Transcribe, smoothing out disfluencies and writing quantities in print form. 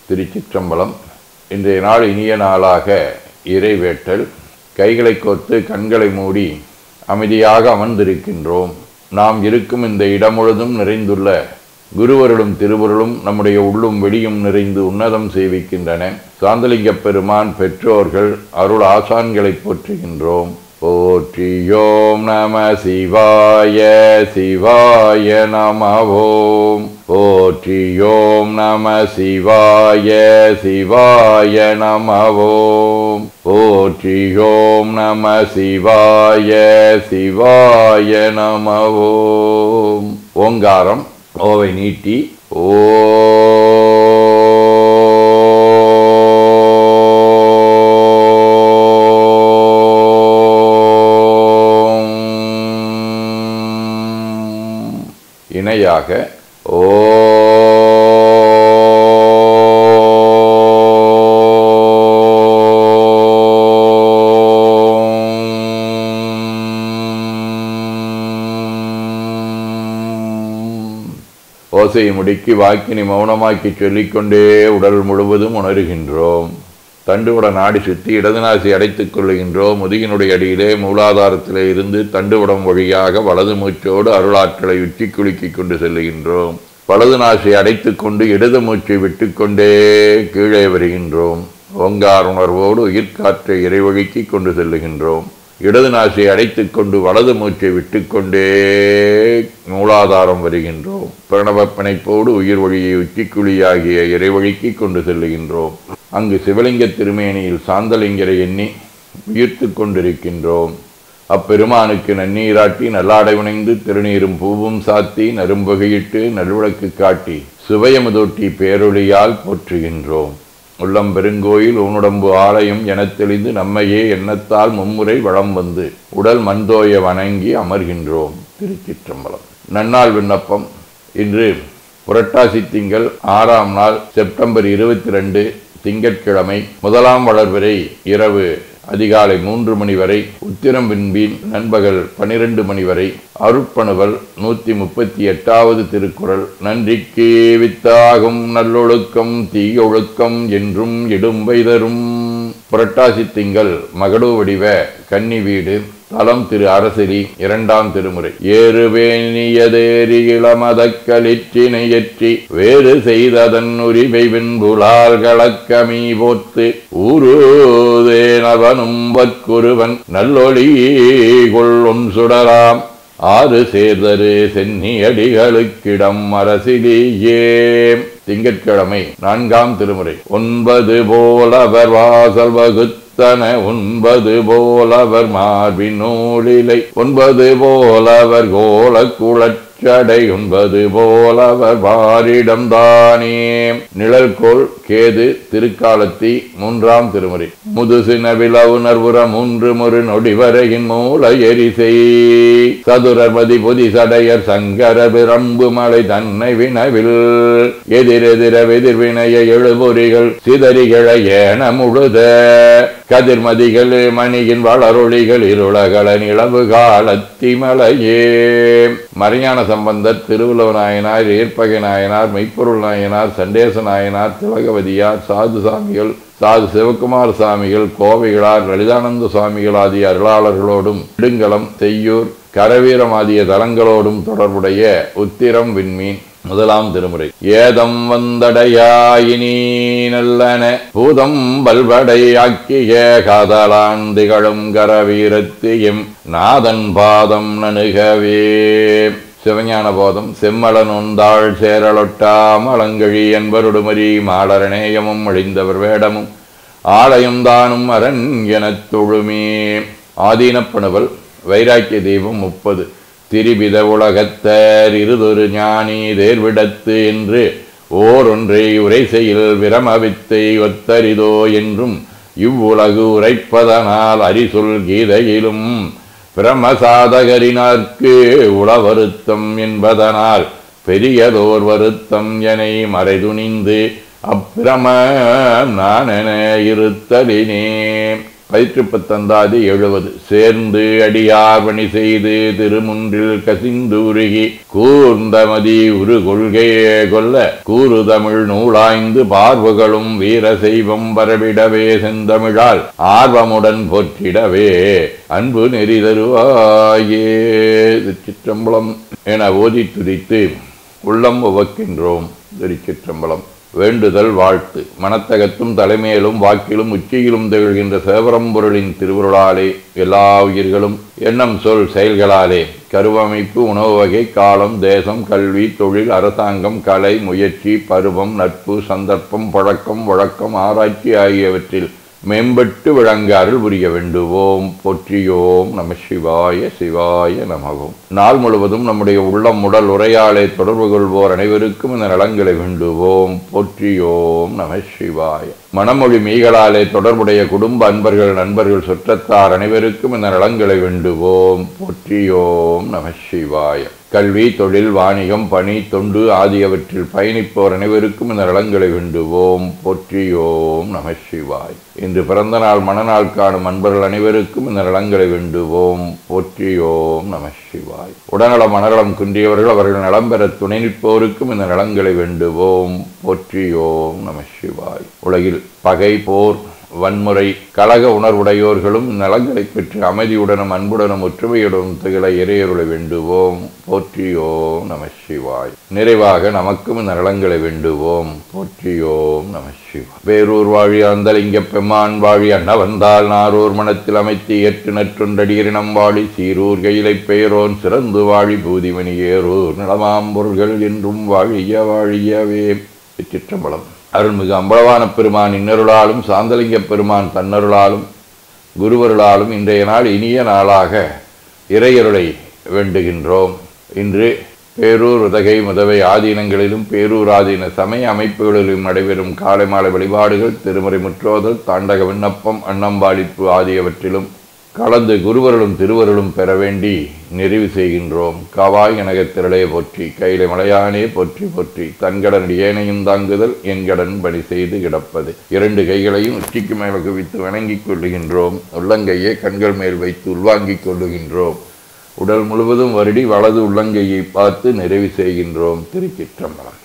திருச்சிற்றம்பலம். இன்றைய நாள் இனிய நாளாக இறைவேட்டல். கைகளை கோர்த்து கண்களை மூடி அமைதியாக அமர்ந்திருக்கின்றோம். நாம் இருக்கும் இந்த இடம் முழுதும் நிறைந்துள்ள குருவருளும் திருவருளும் நம்முடைய உள்ளும் வெளியும் நிறைந்து உன்னதம் செய்விக்கின்றன. சாந்தலிங்க பெருமான் பெற்றோர்கள் அருள் ஆசான்களை போற்றுகின்றோம். போற்றியோம் நம சிவாய சிவாய நமவோம். போற்றியோம் நம சிவாய சிவாய நமவோம். போற்றியோம் நம சிவாய சிவாய நமவோம். ஓங்காரம் ஓவை நீட்டி ஓ இணையாக ஓ ஓசையை முடுக்கி வாக்கினை மௌனமாக்கி சொல்லிக்கொண்டே உடல் முழுவதும் உணர்கின்றோம். தண்டுவட நாடி சுற்றி இடது நாசி அடைத்துக் கொள்ளுகின்றோம். முதுகினுடைய அடியிலே மூலாதாரத்திலே இருந்து தண்டுவடம் வழியாக வலது மூச்சோடு அருளாற்றலை உச்சி குலுக்கி கொண்டு செல்லுகின்றோம். வலது நாசி அடைத்துக் கொண்டு இடது மூச்சை விட்டுக்கொண்டே கீழே வருகின்றோம். ஓங்கார உணர்வோடு உயிர்காற்றை இறைவழிக்கு கொண்டு செல்லுகின்றோம். இடது நாசியை அடைத்துக் கொண்டு வலது மூச்சை விட்டுக்கொண்டே மூலாதாரம் வருகின்றோம். பிரணவ பிணைப்போடு உயிர் வழியை உச்சிக்குழியாகிய இறைவழிக்கு கொண்டு செல்லுகின்றோம். அங்கு சிவலிங்க திருமேனியில் சாந்தலிங்கரை எண்ணி உயிர்த்து கொண்டிருக்கின்றோம். அப்பெருமானுக்கு நன்னீராட்டி நல்லாடை உணைந்து திருநீரும் பூவும் சாத்தி நரும்பகையிட்டு நல்விளக்கு காட்டி சுவையமுதூட்டி பேரொழியால் போற்றுகின்றோம். உள்ளம் பெருங்கோயில் ஊனுடம்பு ஆலயம் எனத் தெளிந்து நம்மையே எண்ணத்தால் மும்முறை வளம் வந்து உடல் மண்தோய வணங்கி அமர்கின்றோம். திருச்சிற்றம்பலம். நன்னாள் விண்ணப்பம். இன்று புரட்டாசி திங்கள் 6ஆம் நாள் செப்டம்பர் 22 திங்கட்கிழமை. 1ஆம் வளர்வரை இரவு அதிகாலை 3 மணி வரை, உத்திரம் விண்பீன் நண்பகல் 12 மணி வரை. அருட்பணுவல் 138வது திருக்குறள். நன்றிக்கு வித்தாகும் நல்லொழுக்கம் தீயொழுக்கம் என்றும் இடும்பை தரும். புரட்டாசி திங்கள் மகடு வடிவ கன்னி வீடு. தலம் திரு அரசரி. 2ஆம் திருமுறை. ஏறுவேணியதேறி இளமதக்களிற்றினையற்றி வேறு செய்ததன் உரிமை வெண்புலால் கலக்கமீ போத்து ஊருதேனவனும் வற்குருவன் நல்லொளி கொள்ளும் சுடராம் ஆறு சேர்தரு சென்னியடிகளுக்கிடம் அரசிலேயே. திங்கட்கிழமை 4ஆம் திருமுறை. 9 போலவர் வாசல் வகுத்தன 9 போலவர் மார்பின் நூலிலை 9 போலவர் கோல குளச்சடை 9 போலவர் வாரிடம் தானே. நிழல்கோள் கேது. திருக்காலத்தி. 3ஆம் திருமுறை. முதுசின விளவுணர்வுற 3 முறு நொடிவரையின் மூல எரிசை சதுரமதி பொதி சடையர் சங்கர பிரம்பு மலை தன்னை வினவில் எதிரெதிர வெதிர்வினைய எழுபொறிகள் சிதறிகள ஏன முழுத கதிர்மதிகள் மணியின் வளரொளிகள் இருளகள நிலவு காலத்திமலையே. மறைஞான சம்பந்தர், திருவள்ளுவ நாயனார், ஏற்பகை நாயனார், மெய்ப்பொருள் நாயனார், சண்டேச நாயனார், திலகவதியார், சாது சாமிகள், சாது சிவகுமார சாமிகள், கோவைகளார், லலிதானந்த சுவாமிகள் ஆகிய அருளாளர்களோடும் நெடுங்கலம், செய்யூர், கரவீரம் ஆகிய தலங்களோடும் தொடர்புடைய உத்திரம் விண்மீன். 1ஆம் திருமுறை. ஏதம் வந்தடையாயினி நல்லன பூதம் பல்வடையாக்கிய காதலான் திகழும் கரவீரத்தியும் நாதன் பாதம் நணுகவே. சிவஞான போதம். செம்மலன் உந்தாள் சேரலொட்டாம் அலங்கழி என்பருடுமரி மாடரநேயமும் அழிந்தவர் வேடமும் ஆலயம் தானும் அரண் எனத் தொழுமே. ஆதீனப்பணுவல். வைராக்கிய தீபம் 30. திரிபித உலகத்தர் இருதொரு ஞானி தேர்விடத்து என்று ஓரொன்றை உரைசெயில் விரமவித்தை ஒத்தரிதோ என்றும் இவ்வுலகு உரைப்பதனால் அரிசொல் கீதையிலும் பிரமசாதகரினார்க்கு உளவருத்தம் என்பதனால் பெரியதோர் வருத்தம் என மறைதுணிந்து அப்பிரம நானென இருத்தலினே. பதிற்றுப்பத்தந்தாதி 70. சேர்ந்து அடியார் பணி செய்து திருமுன்றில் கசிந்துருகி கூர்ந்தமதி உரு கொள்கையே கொல்ல கூறு தமிழ் நூலாய்ந்து பார்வுகளும் வீர செய்வம் வரவிடவே செந்தமிழால் ஆர்வமுடன் போற்றிடவே அன்பு நெறி தருவாயே. திருச்சிற்றம்பலம் என ஓதி துதித்து உள்ளம் உவக்கின்றோம். திருச்சிற்றம்பலம். வேண்டுதல் வாழ்த்து. மனத்தகத்தும் தலைமையிலும் வாக்கிலும் உச்சியிலும் திகழ்கின்ற சேவரம்பொருளின் திருவுருளாலே எல்லா உயிர்களும் எண்ணம் சொல் செயல்களாலே கருவமைப்பு உணவு வகை காலம் தேசம் கல்வி தொழில் அரசாங்கம் கலை முயற்சி பருவம் நட்பு சந்தர்ப்பம் பழக்கம் வழக்கம் ஆராய்ச்சி ஆகியவற்றில் மேம்பட்டு விளங்க அருள் புரிய வேண்டுவோம். போற்றியோம் நம சிவாய சிவாய நமவோம். நாள் முழுவதும் நம்முடைய உள்ளம் உடல் உரையாலே தொடர்பு கொள்வோர் அனைவருக்கும் இந்த நலங்களை வேண்டுவோம். போற்றியோம் நம சிவாய. மனமொழி மீகளாலே தொடர்புடைய குடும்ப அன்பர்கள் நண்பர்கள் சுற்றத்தார் அனைவருக்கும் இந்த நலங்களை வேண்டுவோம். போற்றியோம் நம சிவாய. கல்வி தொழில் வாணிகம் பணி தொண்டு ஆகியவற்றில் பயணிப்போர் அனைவருக்கும் இந்த நலங்களை வேண்டுவோம். போற்றியோம் நம சிவாய். இன்று பிறந்த நாள் மனநாள் காணும் அன்பர்கள் அனைவருக்கும் இந்த நலங்களை வேண்டுவோம். போற்றியோம் நம சிவாய். உடல்நலம் மனநலம் குன்றியவர்கள் அவர்கள் நலம் பெற துணை நிற்போருக்கும் இந்த நலங்களை வேண்டுவோம். போற்றியோம் நம சிவாய். உலகில் பகை போர் வன்முறை கழக உணர்வுடையோர்களும் நலங்களை பெற்று அமைதியுடனும் அன்புடனும் ஒற்றுமையுடனும் திகழ இறையருளை வேண்டுவோம். போற்றியோம் நம சிவாய். நிறைவாக நமக்கும் இந்த நலங்களை வேண்டுவோம். போற்றியோம் நம சிவாய். வேரூர் வாழி அந்தலிங்க பெம்மான் வாழி அண்ண வந்தால் நாரூர் மனத்தில் அமைத்து ஏற்று நற்றுண்டடியினம் வாழி சீரூர் கையிலை பெயரோன் சிறந்து வாழி பூதிமணி ஏரூர் நலமாம் பொருள்கள் என்றும் வாழிய வாழியவே. சிற்றம்பலம். அருள்மிகு அம்பலவான பெருமான் இன்னருளாலும் சாந்தலிங்க பெருமான் தன்னருளாலும் குருவருளாலும் இன்றைய நாள் இனிய நாளாக இறையருளை வேண்டுகின்றோம். இன்று பேரூர் உதகை முதவை ஆதீனங்களிலும் பேரூர் ஆதீன சமய அமைப்புகளிலும் நடைபெறும் காலை மாலை வழிபாடுகள் திருமுறை முற்றோதல் தாண்டக விண்ணப்பம் அன்னம்பாளிப்பு ஆகியவற்றிலும் கலந்து குருவருளும் திருவருளும் பெற வேண்டி நிறைவு செய்கின்றோம். காவாய் எனகத்திரளே போற்றி கையில மலையானே போற்றி போற்றி தன்கடன் ஏனையும் தாங்குதல் என் கடன் பணி செய்து கிடப்பது. இரண்டு கைகளையும் உச்சிக்கு மேல குவித்து வணங்கிக் கொள்ளுகின்றோம். உள்ளங்கையை கண்கள் மேல் வைத்து உள்வாங்கிக் கொள்ளுகின்றோம். உடல் முழுவதும் வருடி வலது உள்ளங்கையை பார்த்து நிறைவு செய்கின்றோம். திருச்சிற்றம்பலம்.